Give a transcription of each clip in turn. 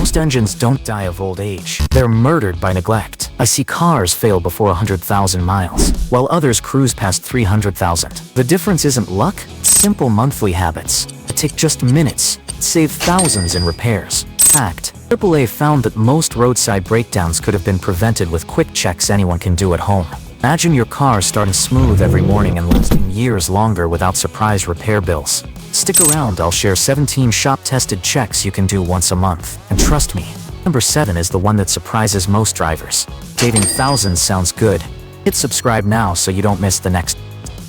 Most engines don't die of old age. They're murdered by neglect. I see cars fail before 100,000 miles, while others cruise past 300,000. The difference isn't luck, it's simple monthly habits. That take just minutes, save thousands in repairs. Fact: AAA found that most roadside breakdowns could have been prevented with quick checks anyone can do at home. Imagine your car starting smooth every morning and lasting years longer without surprise repair bills. Stick around, I'll share 17 shop-tested checks you can do once a month. And trust me, number 7 is the one that surprises most drivers. Saving thousands sounds good. Hit subscribe now so you don't miss the next.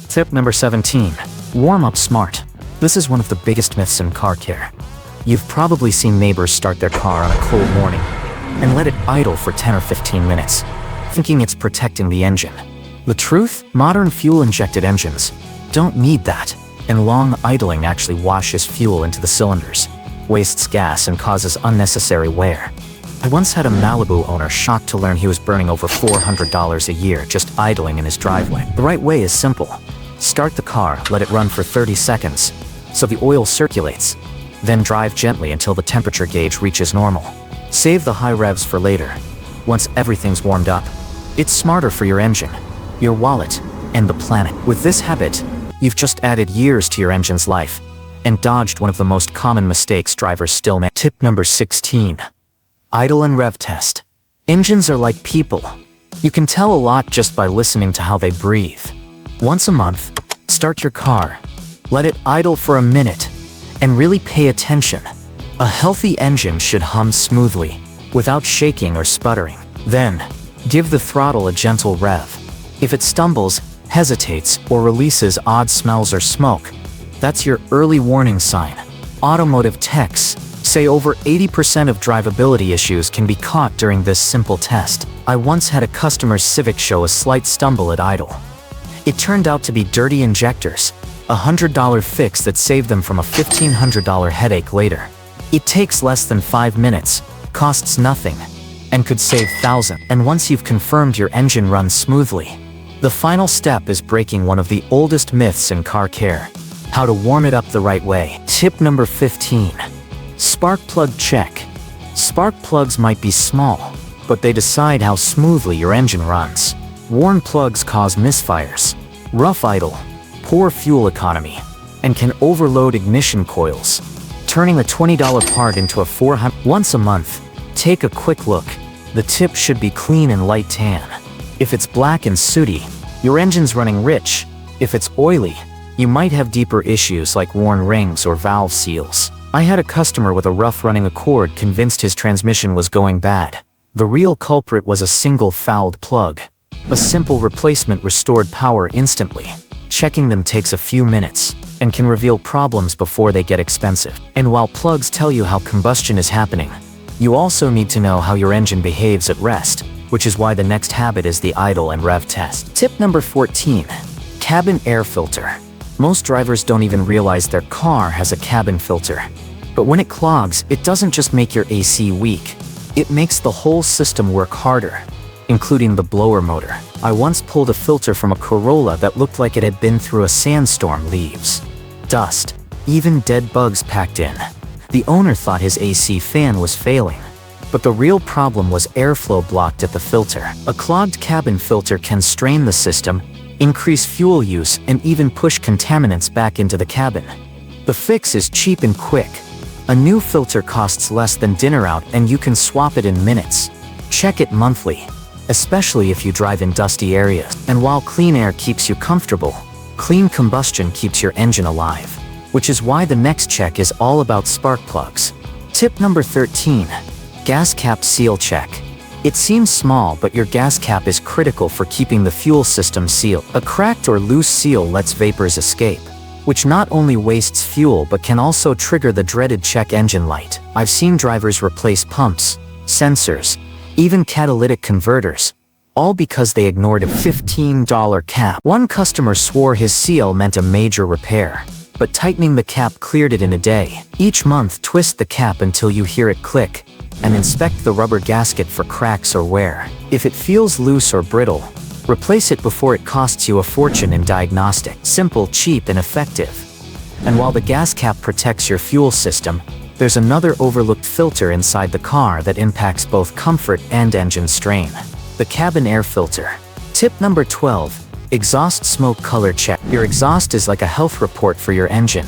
Tip number 17. Warm up smart. This is one of the biggest myths in car care. You've probably seen neighbors start their car on a cold morning and let it idle for 10 or 15 minutes, thinking it's protecting the engine. The truth? Modern fuel-injected engines don't need that, and long idling actually washes fuel into the cylinders, wastes gas, and causes unnecessary wear. I once had a Malibu owner shocked to learn he was burning over $400 a year just idling in his driveway. The right way is simple. Start the car, let it run for 30 seconds, so the oil circulates. Then drive gently until the temperature gauge reaches normal. Save the high revs for later, once everything's warmed up. It's smarter for your engine, your wallet, and the planet. With this habit, you've just added years to your engine's life and dodged one of the most common mistakes drivers still make. Tip number 16. Idle and rev test. Engines are like people. You can tell a lot just by listening to how they breathe. Once a month, start your car, let it idle for a minute, and really pay attention. A healthy engine should hum smoothly, without shaking or sputtering. Then, give the throttle a gentle rev. If it stumbles, hesitates, or releases odd smells or smoke, that's your early warning sign. Automotive techs say over 80% of drivability issues can be caught during this simple test. I once had a customer's Civic show a slight stumble at idle. It turned out to be dirty injectors, a $100 fix that saved them from a $1,500 headache later. It takes less than 5 minutes, costs nothing, and could save thousands. And once you've confirmed your engine runs smoothly, the final step is breaking one of the oldest myths in car care: how to warm it up the right way. Tip number 15. Spark plug check. Spark plugs might be small, but they decide how smoothly your engine runs. Worn plugs cause misfires, rough idle, poor fuel economy, and can overload ignition coils, turning a $20 part into a $400. Once a month, take a quick look. The tip should be clean and light tan. If it's black and sooty, your engine's running rich. If it's oily, you might have deeper issues like worn rings or valve seals. I had a customer with a rough running Accord convinced his transmission was going bad. The real culprit was a single fouled plug. A simple replacement restored power instantly. Checking them takes a few minutes and can reveal problems before they get expensive. And while plugs tell you how combustion is happening, you also need to know how your engine behaves at rest, which is why the next habit is the idle and rev test. Tip number 14. Cabin air filter. Most drivers don't even realize their car has a cabin filter. But when it clogs, it doesn't just make your AC weak. It makes the whole system work harder, including the blower motor. I once pulled a filter from a Corolla that looked like it had been through a sandstorm. Leaves, dust, even dead bugs packed in. The owner thought his AC fan was failing, but the real problem was airflow blocked at the filter. A clogged cabin filter can strain the system, increase fuel use, and even push contaminants back into the cabin. The fix is cheap and quick. A new filter costs less than dinner out, and you can swap it in minutes. Check it monthly, especially if you drive in dusty areas. And while clean air keeps you comfortable, clean combustion keeps your engine alive, which is why the next check is all about spark plugs. Tip number 13. Gas cap seal check. It seems small, but your gas cap is critical for keeping the fuel system sealed. A cracked or loose seal lets vapors escape, which not only wastes fuel but can also trigger the dreaded check engine light. I've seen drivers replace pumps, sensors, even catalytic converters, all because they ignored a $15 cap. One customer swore his seal meant a major repair, but tightening the cap cleared it in a day. Each month, twist the cap until you hear it click, and inspect the rubber gasket for cracks or wear. If it feels loose or brittle, replace it before it costs you a fortune in diagnostics. Simple, cheap, and effective. And while the gas cap protects your fuel system, There's another overlooked filter inside the car that impacts both comfort and engine strain. The cabin air filter. Tip number 12. Exhaust smoke color check. Your exhaust is like a health report for your engine,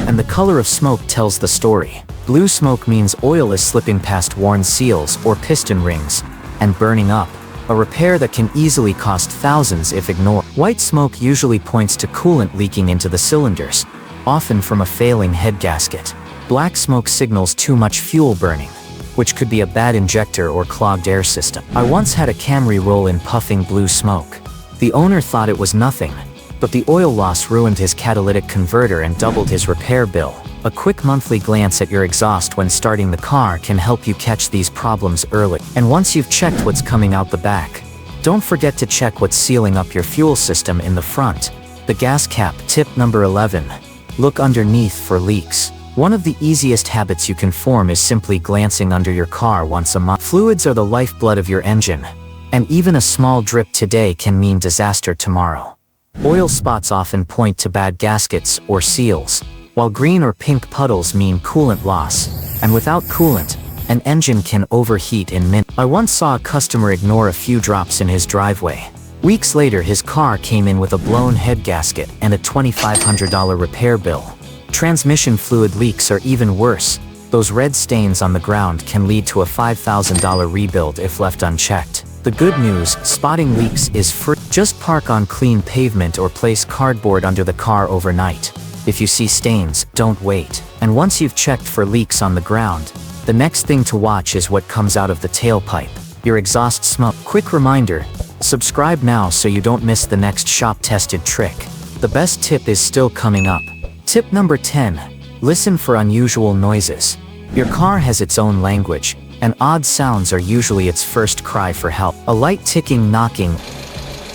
and the color of smoke tells the story. Blue smoke means oil is slipping past worn seals or piston rings and burning up, a repair that can easily cost thousands if ignored. White smoke usually points to coolant leaking into the cylinders, often from a failing head gasket. Black smoke signals too much fuel burning, which could be a bad injector or clogged air system. I once had a Camry roll in puffing blue smoke. The owner thought it was nothing, but the oil loss ruined his catalytic converter and doubled his repair bill. A quick monthly glance at your exhaust when starting the car can help you catch these problems early. And once you've checked what's coming out the back, don't forget to check what's sealing up your fuel system in the front. The gas cap. Tip number 11. Look underneath for leaks. One of the easiest habits you can form is simply glancing under your car once a month. Fluids are the lifeblood of your engine, and even a small drip today can mean disaster tomorrow. Oil spots often point to bad gaskets or seals, while green or pink puddles mean coolant loss, and without coolant, an engine can overheat in minutes. I once saw a customer ignore a few drops in his driveway. Weeks later, his car came in with a blown head gasket and a $2,500 repair bill. Transmission fluid leaks are even worse. Those red stains on the ground can lead to a $5,000 rebuild if left unchecked. The good news, spotting leaks is free. Just park on clean pavement or place cardboard under the car overnight. If you see stains, don't wait. And once you've checked for leaks on the ground, the next thing to watch is what comes out of the tailpipe, your exhaust smoke. Quick reminder, subscribe now so you don't miss the next shop-tested trick. The best tip is still coming up. Tip number 10. Listen for unusual noises. Your car has its own language, and odd sounds are usually its first cry for help. A light ticking, knocking,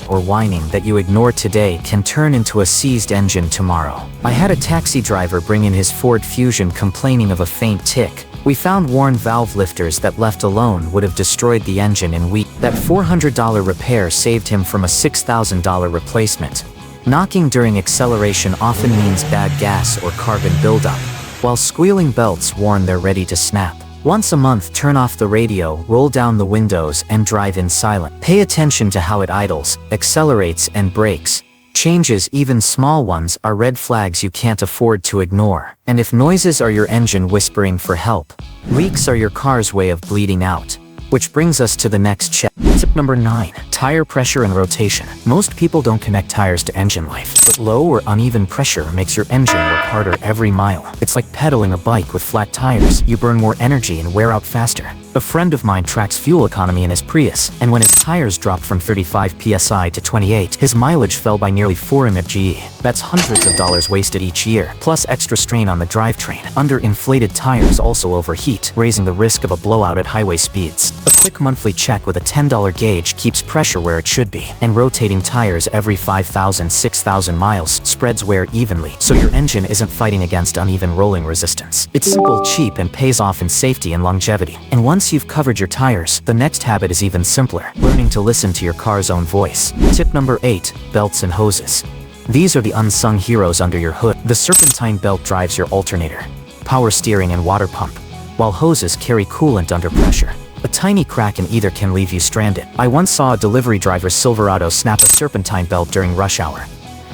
or whining that you ignore today can turn into a seized engine tomorrow. I had a taxi driver bring in his Ford Fusion complaining of a faint tick. We found worn valve lifters that left alone would have destroyed the engine in weeks. That $400 repair saved him from a $6,000 replacement. Knocking during acceleration often means bad gas or carbon buildup, while squealing belts warn they're ready to snap. Once a month, turn off the radio, roll down the windows, and drive in silent. Pay attention to how it idles, accelerates, and brakes. Changes, even small ones, are red flags you can't afford to ignore. And if noises are your engine whispering for help, leaks are your car's way of bleeding out. Which brings us to the next check. Tip number 9. Tire pressure and rotation. Most people don't connect tires to engine life, but low or uneven pressure makes your engine work harder every mile. It's like pedaling a bike with flat tires. You burn more energy and wear out faster. A friend of mine tracks fuel economy in his Prius, and when his tires dropped from 35 psi to 28, his mileage fell by nearly 4 mpg. That's hundreds of dollars wasted each year, plus extra strain on the drivetrain. Underinflated tires also overheat, raising the risk of a blowout at highway speeds. A quick monthly check with a $10 gauge keeps pressure where it should be, and rotating tires every 5,000–6,000 miles spreads wear evenly, so your engine isn't fighting against uneven rolling resistance. It's simple, cheap, and pays off in safety and longevity. And once you've covered your tires, the next habit is even simpler: learning to listen to your car's own voice. Tip number 8. Belts and hoses. These are the unsung heroes under your hood. The serpentine belt drives your alternator, power steering, and water pump, while hoses carry coolant under pressure. A tiny crack in either can leave you stranded. I once saw a delivery driver's Silverado snap a serpentine belt during rush hour.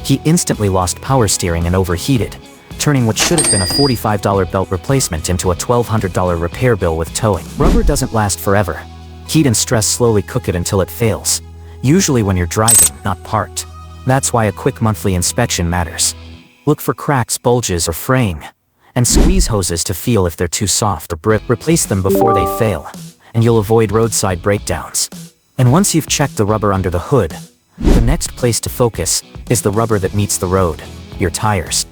He instantly lost power steering and overheated, turning what should have been a $45 belt replacement into a $1,200 repair bill with towing. Rubber doesn't last forever. Heat and stress slowly cook it until it fails, usually when you're driving, not parked. That's why a quick monthly inspection matters. Look for cracks, bulges, or fraying, and squeeze hoses to feel if they're too soft or brittle. Replace them before they fail, and you'll avoid roadside breakdowns. And once you've checked the rubber under the hood, the next place to focus is the rubber that meets the road, your tires.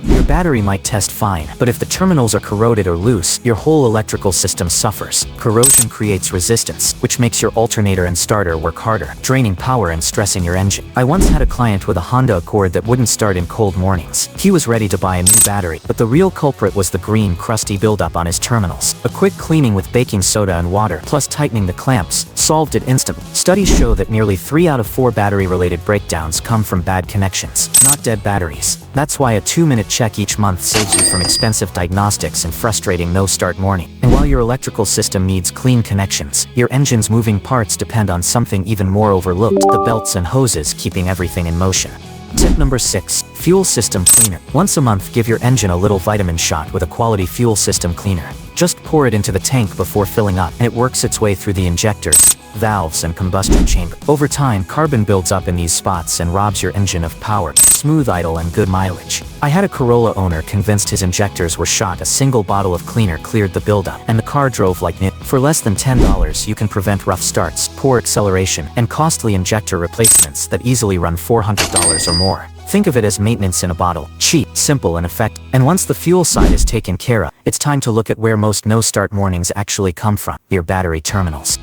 Your battery might test fine, but if the terminals are corroded or loose, your whole electrical system suffers. Corrosion creates resistance, which makes your alternator and starter work harder, draining power and stressing your engine. I once had a client with a Honda Accord that wouldn't start in cold mornings. He was ready to buy a new battery, but the real culprit was the green, crusty buildup on his terminals. A quick cleaning with baking soda and water, plus tightening the clamps, solved it instantly. Studies show that nearly 3 out of 4 battery-related breakdowns come from bad connections, not dead batteries. That's why a 2-minute check each month saves you from expensive diagnostics and frustrating no-start morning. And while your electrical system needs clean connections, your engine's moving parts depend on something even more overlooked: the belts and hoses keeping everything in motion. Tip number 6. Fuel system cleaner. Once a month, give your engine a little vitamin shot with a quality fuel system cleaner. Just pour it into the tank before filling up, and it works its way through the injectors, valves, and combustion chamber. Over time, carbon builds up in these spots and robs your engine of power, smooth idle, and good mileage. I had a Corolla owner convinced his injectors were shot. A single bottle of cleaner cleared the buildup, and the car drove like new. For less than $10, you can prevent rough starts, poor acceleration, and costly injector replacements that easily run $400 or more. Think of it as maintenance in a bottle. Cheap, simple, and effective. And once the fuel side is taken care of, it's time to look at where most no-start mornings actually come from: your battery terminals.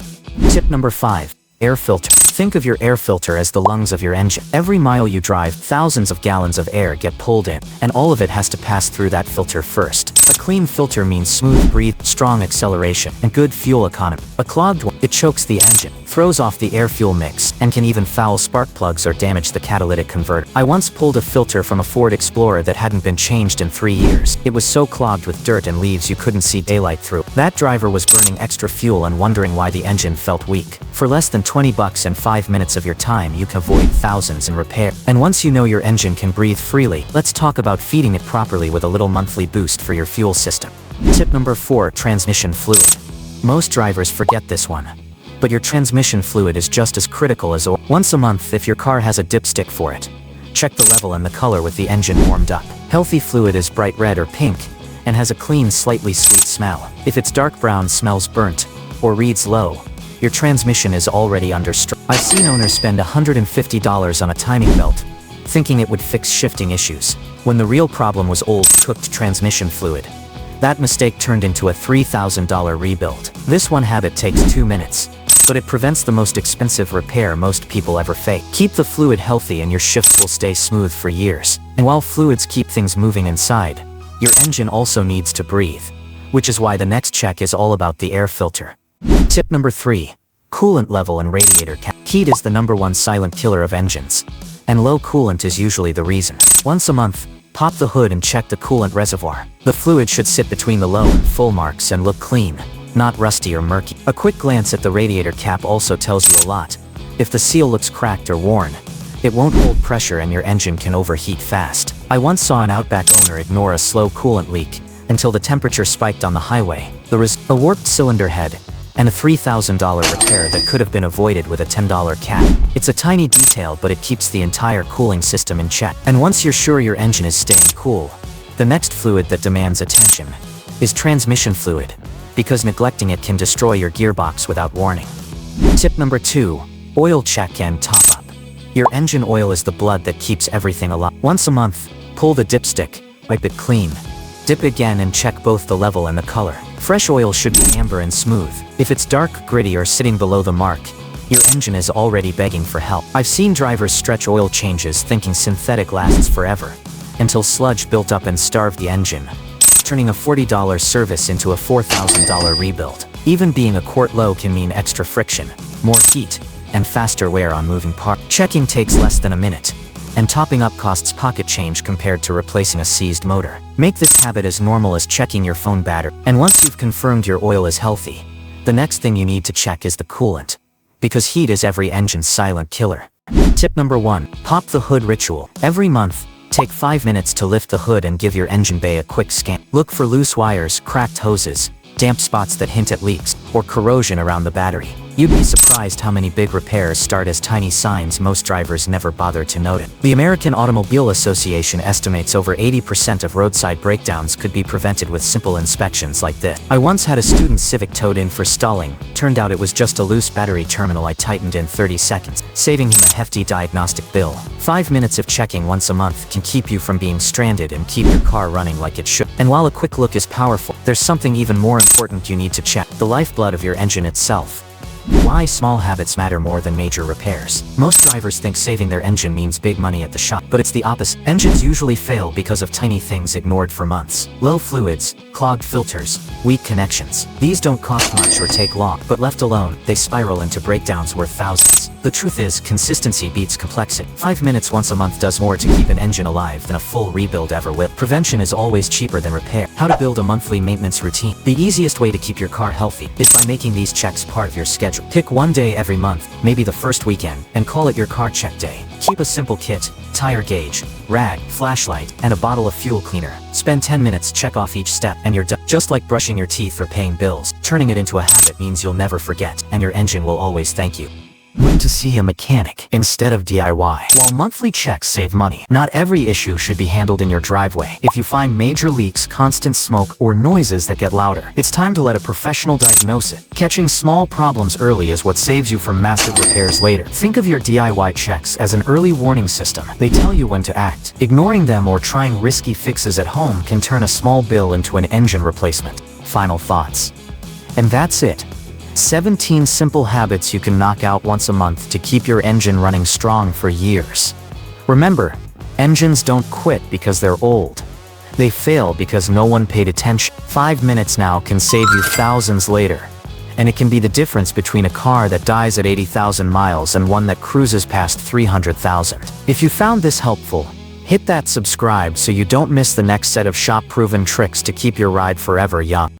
Tip number 5. Air filter. Think of your air filter as the lungs of your engine. Every mile you drive, thousands of gallons of air get pulled in, and all of it has to pass through that filter first. A clean filter means smooth breathe, strong acceleration, and good fuel economy. A clogged one, it chokes the engine, throws off the air-fuel mix, and can even foul spark plugs or damage the catalytic converter. I once pulled a filter from a Ford Explorer that hadn't been changed in 3 years. It was so clogged with dirt and leaves you couldn't see daylight through. That driver was burning extra fuel and wondering why the engine felt weak. For less than $20 and 5 minutes of your time, you can avoid thousands in repair. And once you know your engine can breathe freely, let's talk about feeding it properly with a little monthly boost for your fuel system. Tip number 4. Transmission fluid. Most drivers forget this one, but your transmission fluid is just as critical as oil. Once a month, if your car has a dipstick for it, check the level and the color with the engine warmed up. Healthy fluid is bright red or pink and has a clean, slightly sweet smell. If it's dark brown, smells burnt, or reads low, your transmission is already under stress. I've seen owners spend $150 on a timing belt, thinking it would fix shifting issues, when the real problem was old, cooked transmission fluid. That mistake turned into a $3,000 rebuild. This one habit takes 2 minutes, but it prevents the most expensive repair most people ever face. Keep the fluid healthy and your shifts will stay smooth for years. And while fluids keep things moving inside, your engine also needs to breathe, which is why the next check is all about the air filter. Tip number 3. Coolant level and radiator cap. Heat is the #1 silent killer of engines, and low coolant is usually the reason. Once a month, pop the hood and check the coolant reservoir. The fluid should sit between the low and full marks and look clean, not rusty or murky. A quick glance at the radiator cap also tells you a lot. If the seal looks cracked or worn, it won't hold pressure and your engine can overheat fast. I once saw an Outback owner ignore a slow coolant leak until the temperature spiked on the highway. A warped cylinder head, and a $3,000 repair that could have been avoided with a $10 cap. It's a tiny detail, but it keeps the entire cooling system in check. And once you're sure your engine is staying cool, the next fluid that demands attention is transmission fluid, because neglecting it can destroy your gearbox without warning. Tip number 2. Oil check and top up. Your engine oil is the blood that keeps everything alive. Once a month, pull the dipstick, wipe it clean, dip again, and check both the level and the color. Fresh oil should be amber and smooth. If it's dark, gritty, or sitting below the mark, your engine is already begging for help. I've seen drivers stretch oil changes thinking synthetic lasts forever, until sludge built up and starved the engine, turning a $40 service into a $4,000 rebuild. Even being a quart low can mean extra friction, more heat, and faster wear on moving parts. Checking takes less than a minute, and topping up costs pocket change compared to replacing a seized motor. Make this habit as normal as checking your phone battery. And once you've confirmed your oil is healthy, the next thing you need to check is the coolant, because heat is every engine's silent killer. Tip number 1. Pop the hood ritual. Every month, take 5 minutes to lift the hood and give your engine bay a quick scan. Look for loose wires, cracked hoses, damp spots that hint at leaks, or corrosion around the battery. You'd be surprised how many big repairs start as tiny signs most drivers never bother to notice. The American Automobile Association estimates over 80% of roadside breakdowns could be prevented with simple inspections like this. I once had a student Civic towed in for stalling. Turned out it was just a loose battery terminal I tightened in 30 seconds, saving him a hefty diagnostic bill. 5 minutes of checking once a month can keep you from being stranded and keep your car running like it should. And while a quick look is powerful, there's something even more important you need to check: the lifeblood of your engine itself. Why small habits matter more than major repairs. Most drivers think saving their engine means big money at the shop, but it's the opposite. Engines usually fail because of tiny things ignored for months. Low fluids, clogged filters, weak connections. These don't cost much or take long, but left alone, they spiral into breakdowns worth thousands. The truth is, consistency beats complexity. 5 minutes once a month does more to keep an engine alive than a full rebuild ever will. Prevention is always cheaper than repair. How to build a monthly maintenance routine. The easiest way to keep your car healthy is by making these checks part of your schedule. Pick one day every month, maybe the first weekend, and call it your car check day. Keep a simple kit, tire gauge, rag, flashlight, and a bottle of fuel cleaner. Spend 10 minutes, check off each step, and you're done. Just like brushing your teeth or paying bills, turning it into a habit means you'll never forget, and your engine will always thank you. When to see a mechanic instead of DIY. While monthly checks save money, not every issue should be handled in your driveway. If you find major leaks, constant smoke, or noises that get louder, it's time to let a professional diagnose it. Catching small problems early is what saves you from massive repairs later. Think of your DIY checks as an early warning system. They tell you when to act. Ignoring them or trying risky fixes at home can turn a small bill into an engine replacement. Final thoughts. And that's it. 17 simple habits you can knock out once a month to keep your engine running strong for years. Remember, engines don't quit because they're old. They fail because no one paid attention. 5 minutes now can save you thousands later. And it can be the difference between a car that dies at 80,000 miles and one that cruises past 300,000. If you found this helpful, hit that subscribe so you don't miss the next set of shop-proven tricks to keep your ride forever young.